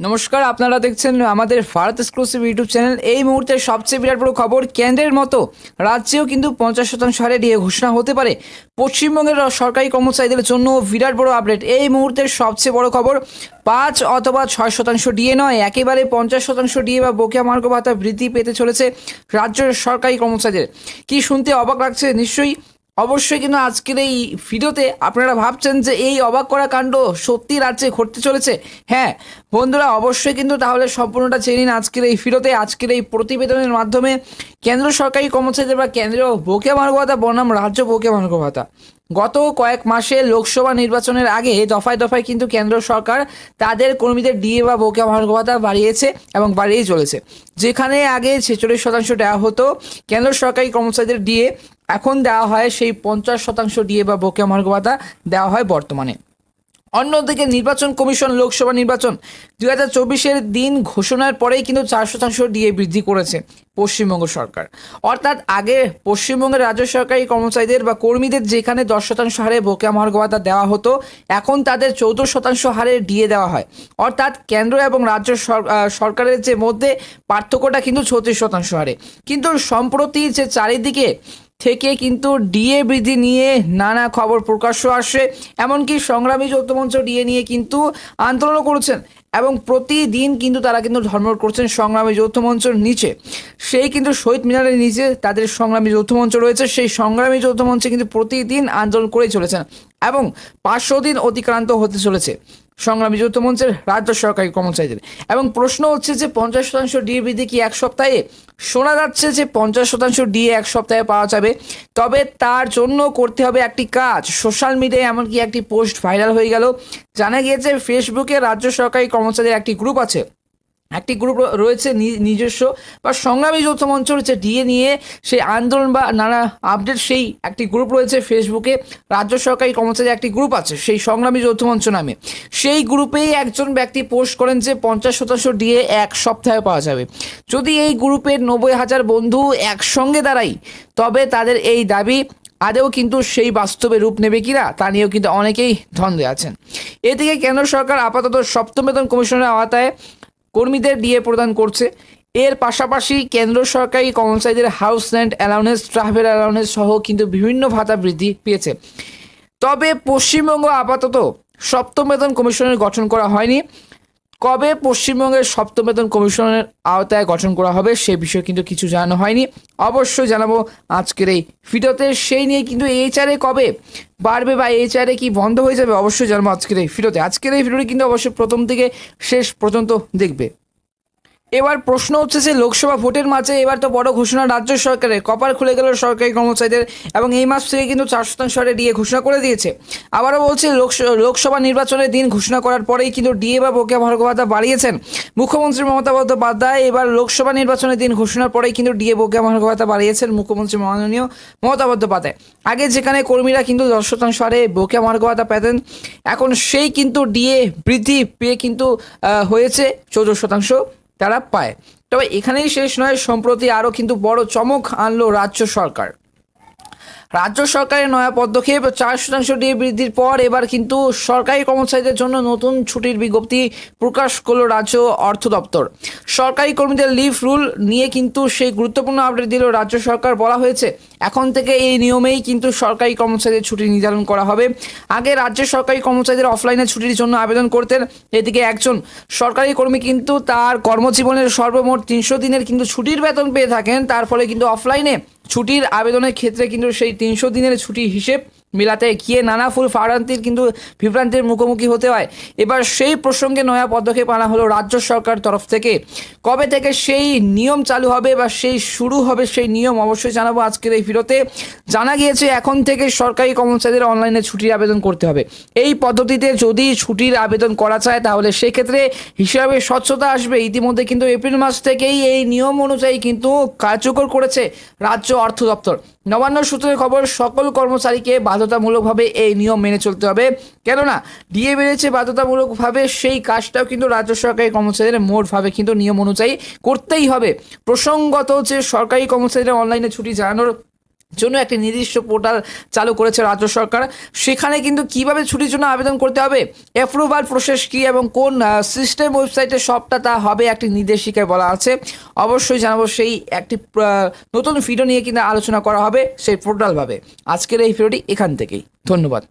নমস্কার, আপনারা দেখছেন আমাদের ভারত এক্সক্লুসিভ ইউটিউব চ্যানেল। এই মুহূর্তে সবচেয়ে বিরাট বড় খবর, কেন্দ্রের মতো রাজ্যেও কিন্তু 50% হারে ডিএ ঘোষণা হতে পারে। পশ্চিমবঙ্গের সরকারি কর্মচারীদের জন্য বিরাট বড় আপডেট। এই মুহূর্তের সবচেয়ে বড় খবর, 5 অথবা 6% ডিএ নয়, একেবারে 50% ডিএ বা বকেয়া মার্গ ভাতা বৃদ্ধি পেতে চলেছে রাজ্যের সরকারি কর্মচারীদের। কি শুনতে অবাক লাগছে নিশ্চয়ই। অবশ্যই কিন্তু আজকের এই ভিডিওতে আপনারা ভাবছেন যে এই অবাক করা কাণ্ড সত্যি রাজ্যে ঘটতে চলেছে। হ্যাঁ বন্ধুরা, অবশ্যই কিন্তু তাহলে সম্পূর্ণটা জেনে নিন আজকের এই ভিডিওতে। আজকের এই প্রতিবেদনের মাধ্যমে কেন্দ্র সরকারি কর্মচারীদের বা কেন্দ্রীয় বকেয়া মার্গ ভাতা বনাম রাজ্য বকেয়া মার্গ ভাতা, গত কয়েক মাসে লোকসভা নির্বাচনের আগে দফায় দফায় কিন্তু কেন্দ্র সরকার তাদের কর্মীদের ডিএ বা বকেয়া মার্গ ভাতা বাড়িয়েছে এবং বাড়িয়েই চলেছে। যেখানে আগে 46% দেওয়া হতো কেন্দ্র সরকারি কর্মচারীদের ডিএ, এখন দেওয়া হয় সেই 50% ডিএ বা বকেয়া মার্গ ভাতা দেওয়া হয় বর্তমানে। অন্যদিকে নির্বাচন কমিশন লোকসভা নির্বাচন 2024-এর দিন ঘোষণার পরেই কিন্তু 4% ডিএ বৃদ্ধি করেছে পশ্চিমবঙ্গ সরকার। অর্থাৎ আগে পশ্চিমবঙ্গের রাজ্য সরকারি কর্মচারীদের বা কর্মীদের যেখানে 10% হারে বকেয়া মার্গ ভাতা দেওয়া হতো, এখন তাদের 14% হারে ডিএ দেওয়া হয়। অর্থাৎ কেন্দ্র এবং রাজ্য সরকারের যে মধ্যে পার্থক্যটা কিন্তু 36% হারে। কিন্তু সম্প্রতি যে চারিদিকে থেকে কিন্তু ডিএ বৃদ্ধি নিয়ে নানা খবর প্রকাশ্য আসে, এমনকি সংগ্রামী যৌথ মঞ্চ ডিএ নিয়ে কিন্তু আন্দোলনও করেছেন এবং প্রতিদিন কিন্তু তারা কিন্তু ধর্মঘট করছেন সংগ্রামী যৌথ মঞ্চের নিচে। সেই কিন্তু শহীদ মিনারের নিচে তাদের সংগ্রামী যৌথ মঞ্চ রয়েছে, সেই সংগ্রামী যৌথ মঞ্চে কিন্তু প্রতিদিন আন্দোলন করেই চলেছেন এবং 500 দিন অতিক্রান্ত হতে চলেছে সংগ্রামী যৌথ মঞ্চের রাজ্য সরকারি কর্মচারীদের। এবং প্রশ্ন হচ্ছে যে 50% ডিএ বৃদ্ধি কি এক সপ্তাহে? শোনা যাচ্ছে যে 50% ডিএ এক সপ্তাহে পাওয়া যাবে, তবে তার জন্য করতে হবে একটি কাজ। সোশ্যাল মিডিয়ায় এমনকি একটি পোস্ট ভাইরাল হয়ে গেল। জানা গিয়েছে ফেসবুকে রাজ্য সরকারি কর্মচারীদের একটি গ্রুপ আছে, একটি গ্রুপ রয়েছে নিজস্ব বা সংগ্রামী যৌথ মঞ্চ রয়েছে ডিএ নিয়ে সেই আন্দোলন বা নানা আপডেট, সেই একটি গ্রুপ রয়েছে ফেসবুকে। রাজ্য সরকারি কর্মচারী একটি গ্রুপ আছে সেই সংগ্রামী যৌথ মঞ্চ নামে। সেই গ্রুপেই একজন ব্যক্তি পোস্ট করেন যে 50% ডিএ এক সপ্তাহে পাওয়া যাবে। যদি এই গ্রুপের 90,000 বন্ধু একসঙ্গে দাঁড়াই, তবে তাদের এই দাবি আদেও কিন্তু সেই বাস্তবে রূপ নেবে কিনা তা নিয়েও কিন্তু অনেকেই দ্বন্দ্বে আছেন। এদিকে কেন্দ্র সরকার আপাতত সপ্তম বেতন কমিশনের আওতায় কর্মীদের ডিএ প্রদান করছে। এর পাশাপাশি কেন্দ্র সরকারি কর্মচারীদের house rent allowance, travel allowance সহ কিন্তু বিভিন্ন ভাতা বৃদ্ধি পেয়েছে। তবে পশ্চিমবঙ্গ আপাতত সপ্তম বেতন কমিশনের গঠন করা হয়নি। কবে পশ্চিমবঙ্গের সপ্তম বেতন কমিশনের আওতায় গঠন করা হবে সে বিষয়ে কিন্তু কিছু জানানো হয়নি। অবশ্যই জানাবো আজকের এই ভিডিওতে। সেই নিয়ে কিন্তু এইচআরএ কবে বাড়বে বা এইচআরএ কি বন্ধ হয়ে যাবে অবশ্যই জানাবো আজকের এই ভিডিওতে। আজকের এই ভিডিওটি কিন্তু অবশ্যই প্রথম থেকে শেষ পর্যন্ত দেখবে। এবার প্রশ্ন হচ্ছে যে লোকসভা ভোটের মাঝে এবার তো বড় ঘোষণা রাজ্য সরকারের, কপাল খুলে গেল সরকারি কর্মচারীদের এবং এই মাস থেকে কিন্তু 4% হারে ডিএ ঘোষণা করে দিয়েছে। আবারও বলছে লোকসভা নির্বাচনের দিন ঘোষণা করার পরেই কিন্তু ডিএ বা বকেয়া মার্গ ভাতা বাড়িয়েছেন মুখ্যমন্ত্রী মমতা বন্দ্যোপাধ্যায়। এবার লোকসভা নির্বাচনের দিন ঘোষণার পরেই কিন্তু ডিএ বকেয়া মার্গ ভাতা বাড়িয়েছেন মুখ্যমন্ত্রী মাননীয় মমতা বন্দ্যোপাধ্যায়। আগে যেখানে কর্মীরা কিন্তু 10% হারে বকেয়া মার্গ ভাতা পেতেন, এখন সেই কিন্তু ডিএ বৃদ্ধি পেয়ে কিন্তু হয়েছে 14% তারা পায়। তবে এখানেই শেষ নয়, সম্প্রতি আরও কিন্তু বড় চমক আনলো রাজ্য সরকার। রাজ্য সরকারের নয়া পদক্ষেপ, 4% ডিএ বৃদ্ধির পর এবার কিন্তু সরকারি কর্মচারীদের জন্য নতুন ছুটির বিজ্ঞপ্তি প্রকাশ করলো রাজ্য অর্থ দপ্তর। সরকারি কর্মীদের লিভ রুল নিয়ে কিন্তু সেই গুরুত্বপূর্ণ আপডেট দিল রাজ্য সরকার। বলা হয়েছে এখন থেকে এই নিয়মেই কিন্তু সরকারি কর্মচারীদের ছুটি নির্ধারণ করা হবে। আগে রাজ্যের সরকারি কর্মচারীদের অফলাইনে ছুটির জন্য আবেদন করতেন। এদিকে একজন সরকারি কর্মী কিন্তু তার কর্মজীবনের সর্বমোট 300 দিনের কিন্তু ছুটির বেতন পেয়ে থাকেন। তার ফলে কিন্তু অফলাইনে ছুটির আবেদনের ক্ষেত্রে কিন্তু সেই 300 দিনের ছুটি হিসেব মিলাতে গিয়ে নানা বিভ্রান্তির মুখোমুখি হতে হয়। এবার সেই প্রসঙ্গে নয়া পদক্ষেপ আনা হলো রাজ্য সরকার তরফ থেকে। কবে থেকে সেই নিয়ম চালু হবে বা সেই শুরু হবে সেই নিয়ম অবশ্যই জানাবো আজকের এই ভিডিওতে। জানা গিয়েছে এখন থেকে সরকারি কর্মচারীদের অনলাইনে ছুটির আবেদন করতে হবে। এই পদ্ধতিতে যদি ছুটির আবেদন করা যায় তাহলে সেক্ষেত্রে হিসাবে স্বচ্ছতা আসবে। ইতিমধ্যে কিন্তু এপ্রিল মাস থেকেই এই নিয়ম অনুযায়ী কিন্তু কার্যকর করেছে রাজ্য অর্থ দপ্তর। নবান্ন সূত্রের খবর, সকল কর্মচারীকে বাধ্যতামূলকভাবে এই নিয়ম মেনে চলতে হবে। কেননা ডিএ বেড়েছে বাধ্যতামূলকভাবে, সেই কাজটাও কিন্তু রাজ্য সরকারি কর্মচারীদের মোটভাবে কিন্তু নিয়ম অনুযায়ী করতেই হবে। প্রসঙ্গত যে সরকারি কর্মচারীদের অনলাইনে ছুটি জানানোর জন্য একটি নির্দিষ্ট পোর্টাল চালু করেছে রাজ্য সরকার। সেখানে কিন্তু কিভাবে ছুটির জন্য আবেদন করতে হবে, অ্যাপ্রুভাল প্রসেস কী এবং কোন সিস্টেম ওয়েবসাইটে সবটা তা হবে একটি নির্দেশিকায় বলা আছে। অবশ্যই জানাবো, সেই একটি নতুন ভিডিও নিয়ে কিন্তু আলোচনা করা হবে সেই পোর্টালভাবে। আজকের এই ভিডিওটি এখান থেকেই, ধন্যবাদ।